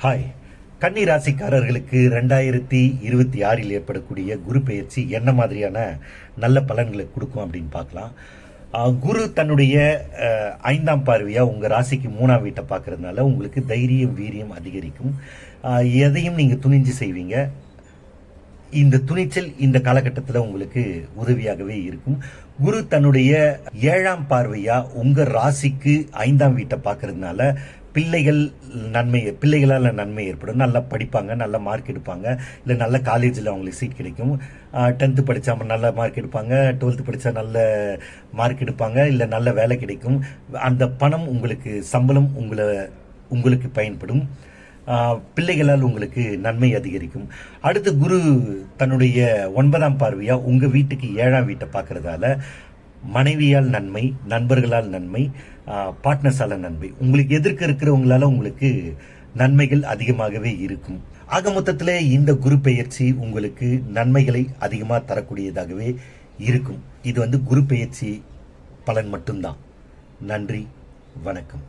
Hi, கன்னி ராசிக்காரர்களுக்கு 2026 ஏற்படக்கூடிய குரு பெயர்ச்சி என்ன மாதிரியான நல்ல பலன்களை கொடுக்கும் அப்படின்னு பார்க்கலாம். குரு தன்னுடைய 5ஆம் பார்வையாக உங்கள் ராசிக்கு 3ஆம் வீட்டை பார்க்கறதுனால உங்களுக்கு தைரியம் வீரியம் அதிகரிக்கும். எதையும் நீங்கள் துணிஞ்சு செய்வீங்க. இந்த துணிச்சல் இந்த காலகட்டத்தில் உங்களுக்கு உதவியாகவே இருக்கும். குரு தன்னுடைய 7ஆம் பார்வையா உங்க ராசிக்கு 5ஆம் வீட்டை பார்க்கறதுனால பிள்ளைகளால் நன்மை ஏற்படும். நல்லா படிப்பாங்க, நல்ல மார்க் எடுப்பாங்க, இல்லை நல்ல காலேஜில் அவங்களுக்கு சீட் கிடைக்கும். 10th படித்தா நல்ல மார்க் எடுப்பாங்க, 12th படித்தா நல்ல மார்க் எடுப்பாங்க, இல்லை நல்ல வேலை கிடைக்கும். அந்த பணம் உங்களுக்கு சம்பளம் உங்களுக்கு பயன்படும். பிள்ளைகளால் உங்களுக்கு நன்மை அதிகரிக்கும். அடுத்து குரு தன்னுடைய 9ஆம் பார்வையா உங்க வீட்டுக்கு 7ஆம் வீட்டை பார்க்கறதால மனைவியால் நன்மை, நண்பர்களால் நன்மை, பார்ட்னர்ஸால நன்மை, உங்களுக்கு எதிர்க்க இருக்கிறவங்களால உங்களுக்கு நன்மைகள் அதிகமாகவே இருக்கும். ஆக மொத்தத்தில் இந்த குரு பெயர்ச்சி உங்களுக்கு நன்மைகளை அதிகமாக தரக்கூடியதாகவே இருக்கும். இது குரு பெயர்ச்சி பலன் மட்டும்தான். நன்றி, வணக்கம்.